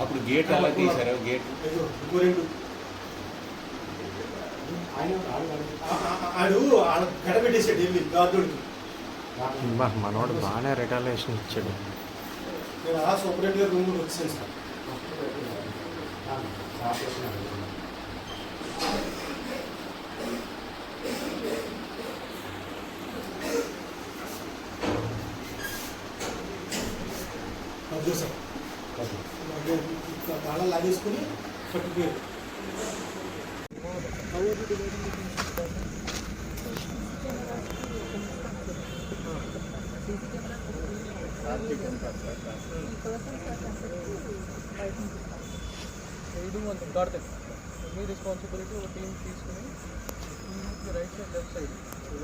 అప్పుడు గేట్ అలా తీశారు. గేట్ గడపెట్టేసాడు వెళ్ళి గార్డుడికి. మనోడు బాగానే రిటాలియేషన్ ఇచ్చాడు. నేను ఆ సూపరేట్గా రూమ్ వచ్చాను సార్. వద్దు సార్, తాళం లాగేసుకుని పట్టుకుపోయారు. మీ రెస్పాన్సిబిలిటీ ఒక టీం తీసుకుని right side left side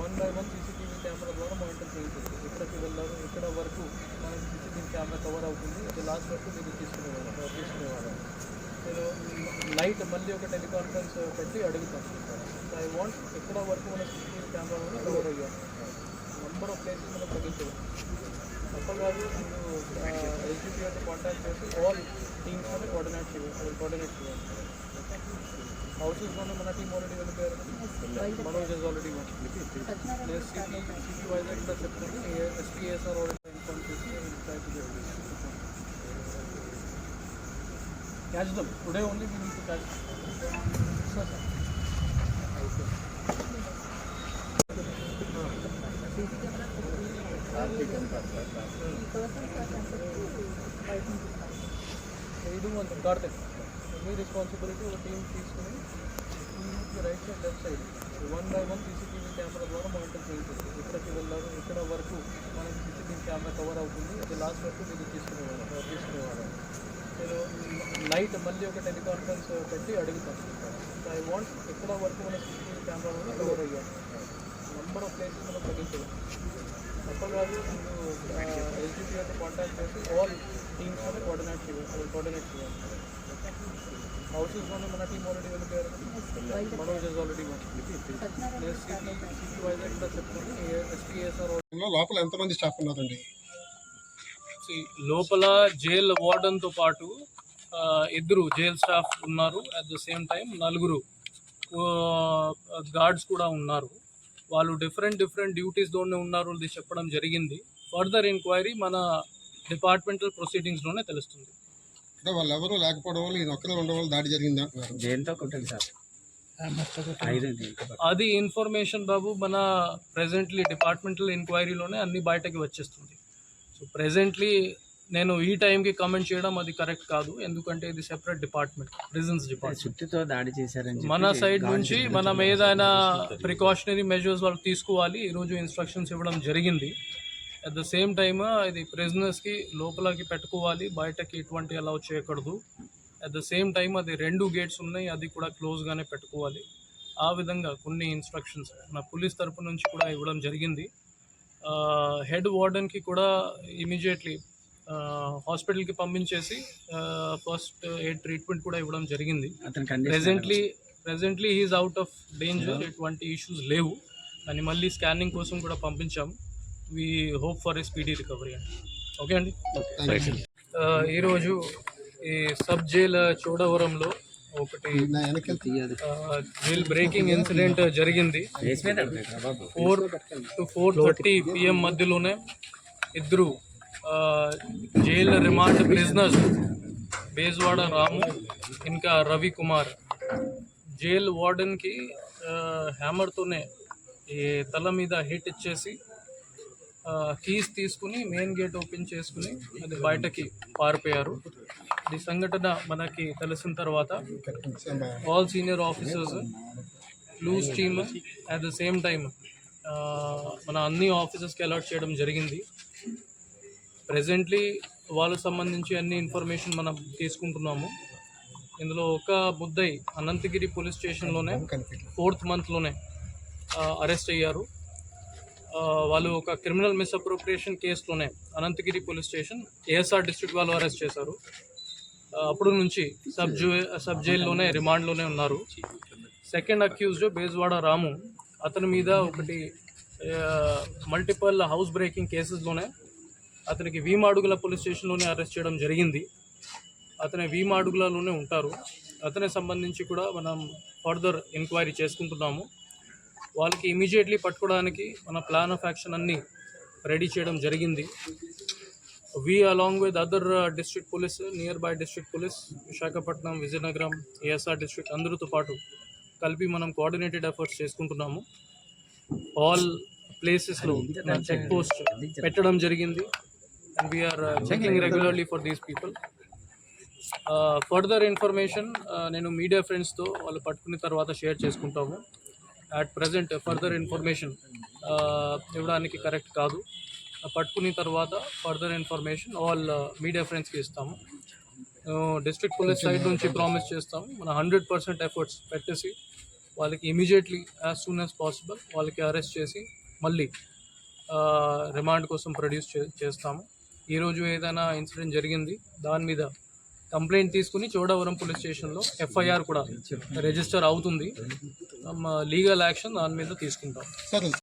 1 by 1 CCTV camera ద్వారా మానిటర్ చేయించారు. ఎక్కడికి వెళ్ళారు, ఎక్కడ వరకు మనకి సీసీటీవీ కెమెరా కవర్ అవుతుంది, అది లాస్ట్ వరకు మీరు తీసుకునేవారు. నేను నైట్ మళ్ళీ ఒక టెలికాన్ఫరెన్స్ పెట్టి అడుగుతాను. ఐ వాంట్ ఎక్కడ వరకు మన సీసీటీవీ కెమెరా కవర్ అయ్యారు, నెంబర్ ఆఫ్ ప్లేసెస్ మనం తగ్గించారు. తప్పగాదు మీరు ఎస్డిపిఆర్తో కాంటాక్ట్ చేసి ఆల్ టీమ్స్ కోఆర్డినేట్ చేయాలి. హౌసెస్లోనే మన టీం ఆల్రెడీ వెళ్ళిపోయారు. మనోజ్ ఇస్ ఆల్రెడీ నేను సిటీ వైజాగ్ కూడా చెప్తాను. ఎస్పీఎస్ఆర్ ఆల్రెడీ ఇన్ఫార్మ్ చేసి catch them today only we need to catch. Sir Karthik మీ రెస్పాన్సిబిలిటీ ఒక టీం తీసుకుని right side left side 1 by 1 CCTV camera ద్వారా మానిటర్ చేయించారు. ఎక్కడికి వెళ్ళారు, ఎక్కడ వరకు మనకి సీసీటీవీ కెమెరా కవర్ అవుతుంది, అది లాస్ట్ వరకు మీరు తీసుకునేవారు. నేను నైట్ మళ్ళీ ఒక టెలికాన్ఫరెన్స్ పెట్టి అడుగుతాను. ఐ వాంట్ ఎక్కడ వరకు మన సీసీటీవీ కెమెరా కవర్ అయ్యారు, నెంబర్ ఆఫ్ ప్లేసెస్ మనం తగ్గించారు. తప్పగాదు మీరు ఎస్డిపిఆర్తో కాంటాక్ట్ చేసి ఆల్ టీమ్స్ కోఆర్డినేట్ చేయాలి. హౌసెస్లోనే మన టీం ఆల్రెడీ వెళ్ళిపోయారు. మనోజ్ ఇస్ ఆల్రెడీ నేను సిటీ వైజాగ్ కూడా చెప్తాను. ఎస్పీఎస్ఆర్ లోపల ఎంతమంది స్టాఫ్ ఉన్నారండి? లోపల జైల్ వార్డన్తో పాటు ఇద్దరు జైల్ స్టాఫ్ ఉన్నారు. At the same time 4 guards కూడా ఉన్నారు. వాళ్ళు డిఫరెంట్ డ్యూటీస్లోనే ఉన్నారు అది చెప్పడం జరిగింది. ఫర్దర్ ఎంక్వైరీ మన డిపార్ట్మెంటల్ ప్రొసీడింగ్స్లోనే తెలుస్తుంది. అంటే వాళ్ళు ఎవరు లేకపోవడం వల్ల ఇది ఒక్కరే ఉండడం వల్ల దాడి జరిగింది అంటున్నారు. దేంతో కొట్టాలి సార్? అది ఇన్ఫర్మేషన్ బాబు మన ప్రెజెంట్లీ డిపార్ట్మెంటల్ ఎంక్వైరీలోనే అన్ని బయటకి వచ్చేస్తుంది. సో ప్రెజెంట్లీ నేను ఈ టైంకి కమెంట్ చేయడం అది కరెక్ట్ కాదు, ఎందుకంటే ఇది సెపరేట్ డిపార్ట్మెంట్, ప్రిజన్స్ డిపార్ట్మెంట్. చుట్టూతో దాడి చేశారని మన సైడ్ నుంచి మనం ఏదైనా ప్రికాషనరీ మెజర్స్ వాళ్ళు తీసుకోవాలి. ఈరోజు ఇన్స్ట్రక్షన్స్ ఇవ్వడం జరిగింది. అట్ ద సేమ్ టైమ్ ఇది ప్రిజనర్స్కి లోపలికి పెట్టుకోవాలి, బయటకి ఎటువంటి అలౌ చేయకూడదు. అట్ ద సేమ్ టైమ్ అది 2 గేట్స్ ఉన్నాయి, అది కూడా క్లోజ్గానే పెట్టుకోవాలి. ఆ విధంగా కొన్ని ఇన్స్ట్రక్షన్స్ మన పోలీస్ తరపు నుంచి కూడా ఇవ్వడం జరిగింది. హెడ్ వార్డెన్కి కూడా ఇమీడియట్లీ హాస్పిటల్కి పంపించేసి ఫస్ట్ ఎయిడ్ ట్రీట్మెంట్ కూడా ఇవ్వడం జరిగింది. Presently he's out of danger, ఎటువంటి ఇష్యూస్ లేవు. కానీ మళ్ళీ స్కానింగ్ కోసం కూడా పంపించాము. We hope for a speedy recovery అండి. ఓకే అండి. ఈరోజు ఈ సబ్ జైల్ చోడవరంలో ఒకటి జైల్ బ్రేకింగ్ ఇన్సిడెంట్ జరిగింది. 4 to 4:30 PM మధ్యలోనే ఇద్దరు జైల్ రిమాండ్ ప్రిజనర్స్ బేజ్వాడ రాము ఇంకా రవి కుమార్ జైల్ వార్డెన్కి హ్యామర్తోనే ఈ తల మీద హిట్ ఇచ్చేసి కీస్ తీసుకుని మెయిన్ గేట్ ఓపెన్ చేసుకుని అది బయటకి పారిపోయారు. ఈ సంఘటన మనకి తెలిసిన తర్వాత all senior officers loose team at the same time మన అన్ని ఆఫీసర్స్కి అలర్ట్ చేయడం జరిగింది. ప్రెజెంట్లీ వాళ్ళకు సంబంధించి అన్ని ఇన్ఫర్మేషన్ మనం తీసుకుంటున్నాము. ఇందులో ఒక ముద్దై అనంతగిరి పోలీస్ స్టేషన్లోనే 4th monthలోనే అరెస్ట్ అయ్యారు. వాళ్ళు ఒక క్రిమినల్ మిస్అప్రోప్రియేషన్ కేసులోనే Anantagiri police station ASR district వాళ్ళు అరెస్ట్ చేశారు. అప్పుడు నుంచి సబ్ జైల్లోనే రిమాండ్లోనే ఉన్నారు. సెకండ్ అక్యూజ్డ్ బేజ్వాడ రాము, అతని మీద ఒకటి మల్టిపల్ హౌస్ బ్రేకింగ్ కేసెస్లోనే అతనికి వీమాడుగుల పోలీస్ స్టేషన్లోనే అరెస్ట్ చేయడం జరిగింది. అతనే వీమాడుగులలోనే ఉంటారు. అతనే సంబంధించి కూడా మనం ఫర్దర్ ఎంక్వైరీ చేసుకుంటున్నాము. వాళ్ళకి ఇమీడియట్లీ పట్టుకోవడానికి మన ప్లాన్ ఆఫ్ యాక్షన్ అన్నీ రెడీ చేయడం జరిగింది. We along with other district police, nearby district police, Visakhapatnam, Vizianagaram, ASR district అందరితో పాటు కలిపి మనం కోఆర్డినేటెడ్ ఎఫర్ట్స్ చేసుకుంటున్నాము. ఆల్ ప్లేసెస్లో చెక్ పోస్ట్ పెట్టడం జరిగింది. And we're checking regularly for these people. Further information నేను మీడియా ఫ్రెండ్స్తో వాళ్ళు పట్టుకున్న తర్వాత షేర్ చేసుకుంటాము. అట్ ప్రజెంట్ ఫర్దర్ ఇన్ఫర్మేషన్ ఇవ్వడానికి కరెక్ట్ కాదు. పట్టుకున్న తర్వాత ఫర్దర్ ఇన్ఫర్మేషన్ ఆల్ మీడియా ఫ్రెండ్స్కి ఇస్తాము. డిస్ట్రిక్ట్ పోలీస్ సైడ్ నుంచి ప్రామిస్ చేస్తాము, మన 100% ఎఫర్ట్స్ పెట్టేసి వాళ్ళకి immediately as soon as possible వాళ్ళకి అరెస్ట్ చేసి మళ్ళీ రిమాండ్ కోసం ప్రొడ్యూస్ చేస్తాము. ఈరోజు ఏదైనా ఇన్సిడెంట్ జరిగింది దాని మీద కంప్లైంట్ తీసుకుని చోడవరం పోలీస్ స్టేషన్లో ఎఫ్ఐఆర్ కూడా రిజిస్టర్ అవుతుంది. లీగల్ యాక్షన్ దాని మీద తీసుకుంటాం. సరే.